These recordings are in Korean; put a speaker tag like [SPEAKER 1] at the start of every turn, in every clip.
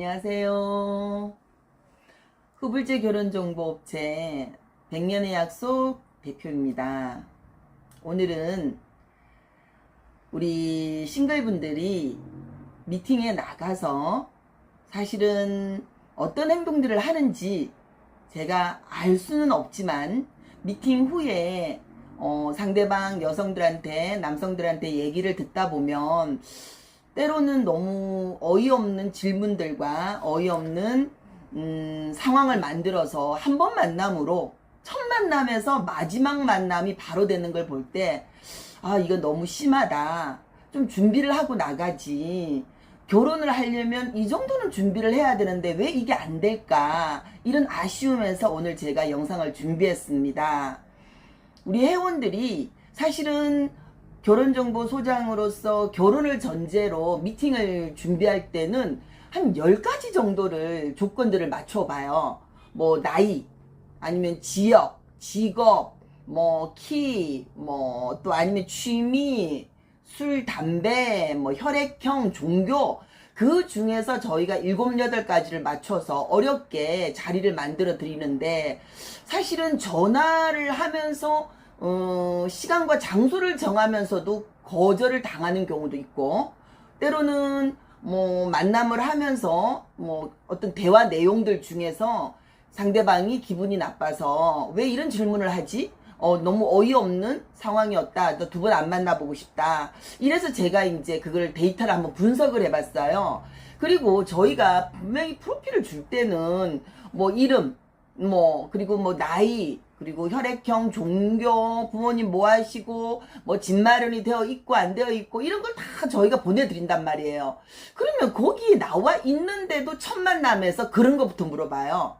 [SPEAKER 1] 안녕하세요. 후불제 결혼정보업체 100년의 약속 대표입니다. 오늘은 우리 싱글분들이 미팅에 나가서 사실은 어떤 행동들을 하는지 제가 알 수는 없지만 미팅 후에 상대방 여성들한테 남성들한테 얘기를 듣다 보면 때로는 너무 어이없는 질문들과 어이없는 상황을 만들어서 한 번 만남으로 첫 만남에서 마지막 만남이 바로 되는 걸 볼 때 이거 너무 심하다. 좀 준비를 하고 나가지. 결혼을 하려면 이 정도는 준비를 해야 되는데 왜 이게 안 될까? 이런 아쉬움에서 오늘 제가 영상을 준비했습니다. 우리 회원들이 사실은 결혼정보소장으로서 결혼을 전제로 미팅을 준비할 때는 한 10가지 정도를 조건들을 맞춰봐요. 뭐 나이, 아니면 지역, 직업, 뭐 키, 뭐 또 아니면 취미, 술, 담배, 뭐 혈액형, 종교, 그 중에서 저희가 7, 8가지를 맞춰서 어렵게 자리를 만들어 드리는데 사실은 전화를 하면서 시간과 장소를 정하면서도 거절을 당하는 경우도 있고, 때로는 뭐 만남을 하면서 뭐 어떤 대화 내용들 중에서 상대방이 기분이 나빠서 왜 이런 질문을 하지? 너무 어이없는 상황이었다. 너 두 번 안 만나보고 싶다. 이래서 제가 이제 그걸 데이터를 한번 분석을 해봤어요. 그리고 저희가 분명히 프로필을 줄 때는 뭐 이름, 뭐 그리고 뭐 나이, 그리고 혈액형, 종교, 부모님 뭐 하시고, 뭐 집 마련이 되어 있고 안 되어 있고 이런 걸 다 저희가 보내드린단 말이에요. 그러면 거기에 나와 있는데도 첫 만남에서 그런 것부터 물어봐요.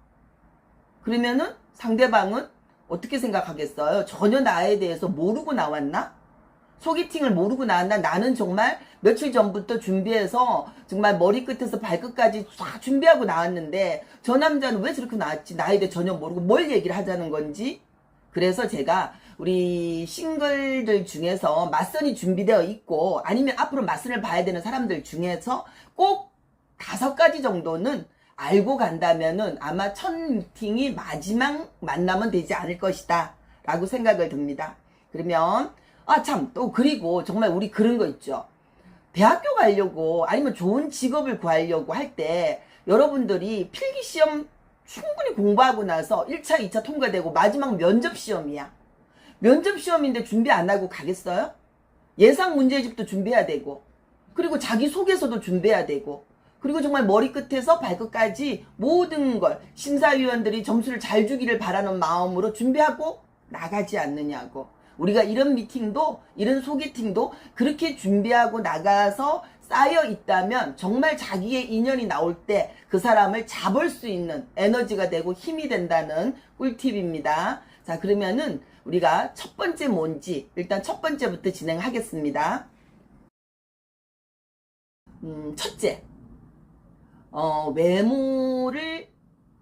[SPEAKER 1] 그러면은 상대방은 어떻게 생각하겠어요? 전혀 나에 대해서 모르고 나왔나? 소개팅을 모르고 나왔나? 나는 정말 며칠 전부터 준비해서 정말 머리끝에서 발끝까지 쫙 준비하고 나왔는데 저 남자는 왜 저렇게 나왔지? 나에 대해 전혀 모르고 뭘 얘기를 하자는 건지. 그래서 제가 우리 싱글들 중에서 맞선이 준비되어 있고 아니면 앞으로 맞선을 봐야 되는 사람들 중에서 꼭 5가지 정도는 알고 간다면은 아마 첫 미팅이 마지막 만남은 되지 않을 것이다 라고 생각을 듭니다. 그러면 참 또 그리고 정말 우리 그런 거 있죠. 대학교 가려고 아니면 좋은 직업을 구하려고 할 때 여러분들이 필기시험 충분히 공부하고 나서 1차 2차 통과되고 마지막 면접시험이야. 면접시험인데 준비 안 하고 가겠어요? 예상 문제집도 준비해야 되고 그리고 자기소개서도 준비해야 되고 그리고 정말 머리끝에서 발끝까지 모든 걸 심사위원들이 점수를 잘 주기를 바라는 마음으로 준비하고 나가지 않느냐고. 우리가 이런 미팅도 이런 소개팅도 그렇게 준비하고 나가서 쌓여 있다면 정말 자기의 인연이 나올 때 그 사람을 잡을 수 있는 에너지가 되고 힘이 된다는 꿀팁입니다. 자, 그러면은 우리가 첫 번째 뭔지 일단 첫 번째부터 진행하겠습니다. 첫째, 외모를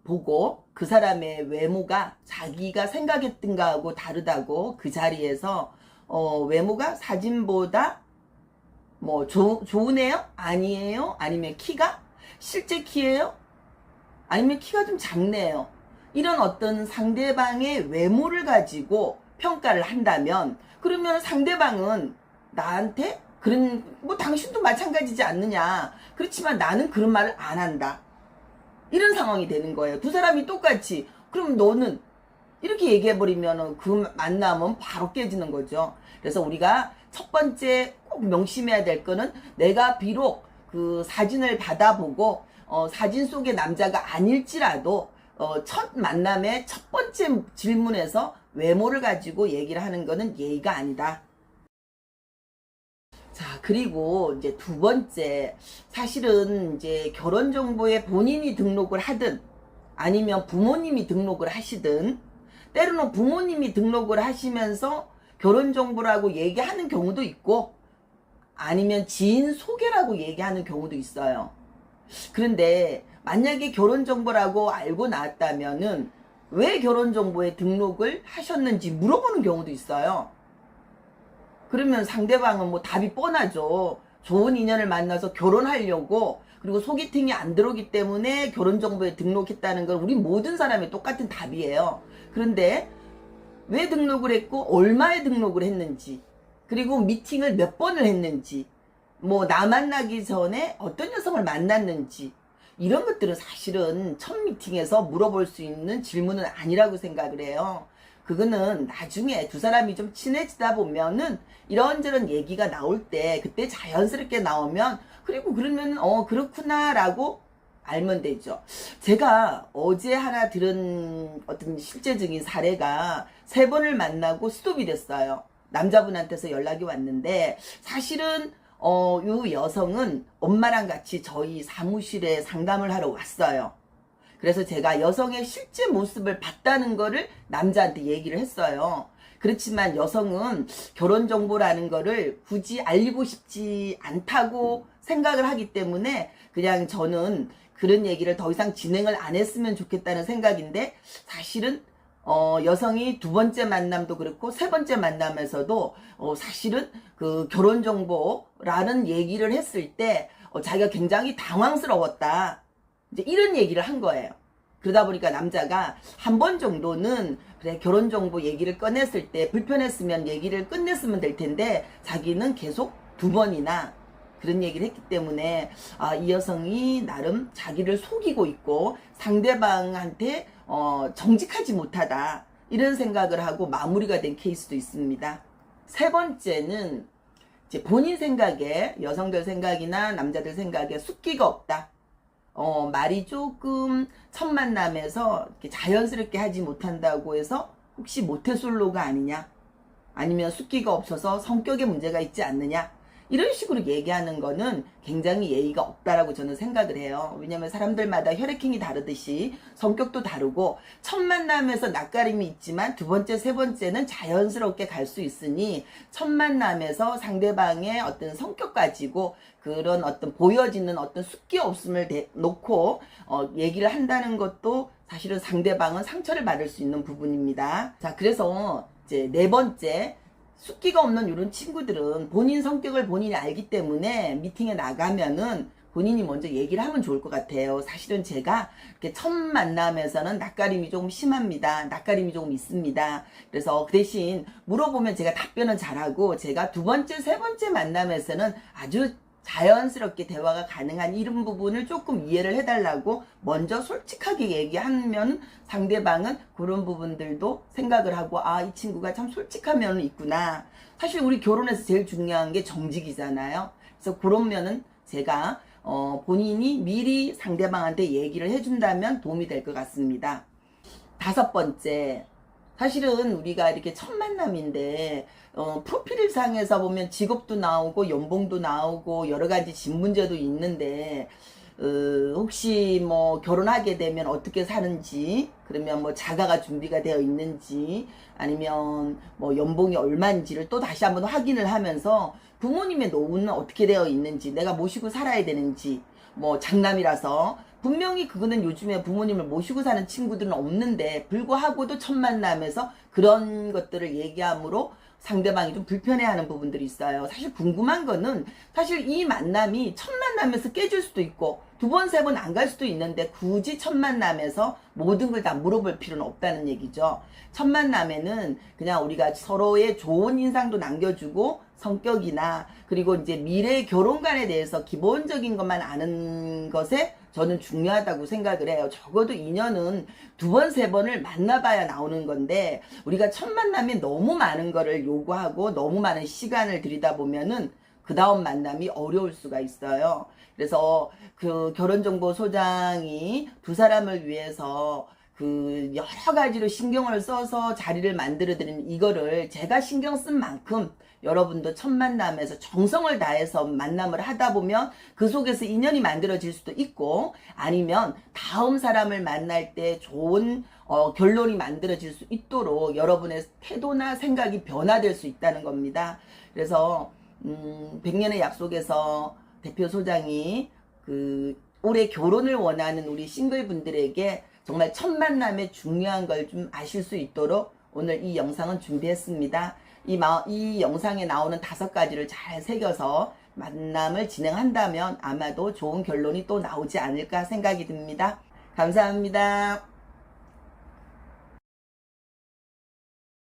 [SPEAKER 1] 보고 그 사람의 외모가 자기가 생각했던 거하고 다르다고 그 자리에서 외모가 사진보다 뭐 좋으네요? 아니에요? 아니면 키가 실제 키예요? 아니면 키가 좀 작네요? 이런 어떤 상대방의 외모를 가지고 평가를 한다면 그러면 상대방은 나한테 그런 뭐 당신도 마찬가지지 않느냐. 그렇지만 나는 그런 말을 안 한다. 이런 상황이 되는 거예요. 두 사람이 똑같이 그럼 너는 이렇게 얘기해버리면 그 만남은 바로 깨지는 거죠. 그래서 우리가 첫 번째 꼭 명심해야 될 거는 내가 비록 그 사진을 받아보고 사진 속의 남자가 아닐지라도 첫 만남의 첫 번째 질문에서 외모를 가지고 얘기를 하는 거는 예의가 아니다. 자, 그리고 이제 두 번째, 사실은 이제 결혼정보에 본인이 등록을 하든 아니면 부모님이 등록을 하시든 때로는 부모님이 등록을 하시면서 결혼정보라고 얘기하는 경우도 있고 아니면 지인 소개라고 얘기하는 경우도 있어요. 그런데 만약에 결혼정보라고 알고 나왔다면은 왜 결혼정보에 등록을 하셨는지 물어보는 경우도 있어요. 그러면 상대방은 뭐 답이 뻔하죠. 좋은 인연을 만나서 결혼하려고 그리고 소개팅이 안 들어오기 때문에 결혼정보에 등록했다는 건 우리 모든 사람의 똑같은 답이에요. 그런데 왜 등록을 했고 얼마에 등록을 했는지, 그리고 미팅을 몇 번을 했는지, 뭐 나 만나기 전에 어떤 여성을 만났는지, 이런 것들은 사실은 첫 미팅에서 물어볼 수 있는 질문은 아니라고 생각을 해요. 그거는 나중에 두 사람이 좀 친해지다 보면은 이런저런 얘기가 나올 때 그때 자연스럽게 나오면, 그리고 그러면 그렇구나 라고 알면 되죠. 제가 어제 하나 들은 어떤 실제적인 사례가 3번을 만나고 스톱이 됐어요. 남자분한테서 연락이 왔는데, 사실은 이 여성은 엄마랑 같이 저희 사무실에 상담을 하러 왔어요. 그래서 제가 여성의 실제 모습을 봤다는 거를 남자한테 얘기를 했어요. 그렇지만 여성은 결혼정보라는 거를 굳이 알리고 싶지 않다고 생각을 하기 때문에 그냥 저는 그런 얘기를 더 이상 진행을 안 했으면 좋겠다는 생각인데, 사실은 여성이 2번째 만남도 그렇고 3번째 만남에서도 사실은 그 결혼정보라는 얘기를 했을 때 자기가 굉장히 당황스러웠다, 이제 이런 얘기를 한 거예요. 그러다 보니까 남자가 한 번 정도는 그래 결혼정보 얘기를 꺼냈을 때 불편했으면 얘기를 끝냈으면 될 텐데, 자기는 계속 2번이나 그런 얘기를 했기 때문에 이 여성이 나름 자기를 속이고 있고 상대방한테 정직하지 못하다, 이런 생각을 하고 마무리가 된 케이스도 있습니다. 3번째는 이제 본인 생각에, 여성들 생각이나 남자들 생각에 숫기가 없다. 말이 조금 첫 만남에서 이렇게 자연스럽게 하지 못한다고 해서 혹시 모태솔로가 아니냐, 아니면 숫기가 없어서 성격에 문제가 있지 않느냐, 이런 식으로 얘기하는 거는 굉장히 예의가 없다라고 저는 생각을 해요. 왜냐면 사람들마다 혈액형이 다르듯이 성격도 다르고, 첫 만남에서 낯가림이 있지만 2번째, 3번째는 자연스럽게 갈 수 있으니, 첫 만남에서 상대방의 어떤 성격 가지고 그런 어떤 보여지는 어떤 숫기 없음을 놓고 얘기를 한다는 것도 사실은 상대방은 상처를 받을 수 있는 부분입니다. 자, 그래서 이제 4번째, 숫기가 없는 이런 친구들은 본인 성격을 본인이 알기 때문에 미팅에 나가면은 본인이 먼저 얘기를 하면 좋을 것 같아요. 사실은 제가 이렇게 첫 만남에서는 낯가림이 조금 심합니다. 낯가림이 조금 있습니다. 그래서 그 대신 물어보면 제가 답변은 잘하고, 제가 2번째, 3번째 만남에서는 아주 자연스럽게 대화가 가능한 이런 부분을 조금 이해를 해달라고 먼저 솔직하게 얘기하면 상대방은 그런 부분들도 생각을 하고, 이 친구가 참 솔직한 면이 있구나. 사실 우리 결혼에서 제일 중요한 게 정직이잖아요. 그래서 그런 면은 제가 본인이 미리 상대방한테 얘기를 해준다면 도움이 될 것 같습니다. 5번째, 사실은 우리가 이렇게 첫 만남인데 프로필상에서 보면 직업도 나오고 연봉도 나오고 여러 가지 집문제도 있는데, 혹시 뭐 결혼하게 되면 어떻게 사는지, 그러면 뭐 자가가 준비가 되어 있는지, 아니면 뭐 연봉이 얼마인지를 또 다시 한번 확인을 하면서 부모님의 노후는 어떻게 되어 있는지, 내가 모시고 살아야 되는지, 뭐 장남이라서 분명히 그거는 요즘에 부모님을 모시고 사는 친구들은 없는데 불구하고도 첫 만남에서 그런 것들을 얘기함으로 상대방이 좀 불편해하는 부분들이 있어요. 사실 궁금한 거는, 사실 이 만남이 첫 만남에서 깨질 수도 있고 2번, 3번 안 갈 수도 있는데, 굳이 첫 만남에서 모든 걸 다 물어볼 필요는 없다는 얘기죠. 첫 만남에는 그냥 우리가 서로의 좋은 인상도 남겨주고, 성격이나 그리고 이제 미래 결혼관에 대해서 기본적인 것만 아는 것에 저는 중요하다고 생각을 해요. 적어도 인연은 2번, 3번을 만나봐야 나오는 건데, 우리가 첫 만남에 너무 많은 거를 요구하고 너무 많은 시간을 들이다 보면은 그 다음 만남이 어려울 수가 있어요. 그래서 그 결혼정보소장이 두 사람을 위해서 그 여러 가지로 신경을 써서 자리를 만들어 드리는 이거를 제가 신경 쓴 만큼 여러분도 첫 만남에서 정성을 다해서 만남을 하다 보면 그 속에서 인연이 만들어질 수도 있고, 아니면 다음 사람을 만날 때 좋은 결론이 만들어질 수 있도록 여러분의 태도나 생각이 변화될 수 있다는 겁니다. 그래서 100년의 약속에서 대표 소장이 올해 결혼을 원하는 우리 싱글분들에게 정말 첫 만남에 중요한 걸 좀 아실 수 있도록 오늘 이 영상은 준비했습니다. 이 영상에 나오는 5가지를 잘 새겨서 만남을 진행한다면 아마도 좋은 결론이 또 나오지 않을까 생각이 듭니다. 감사합니다.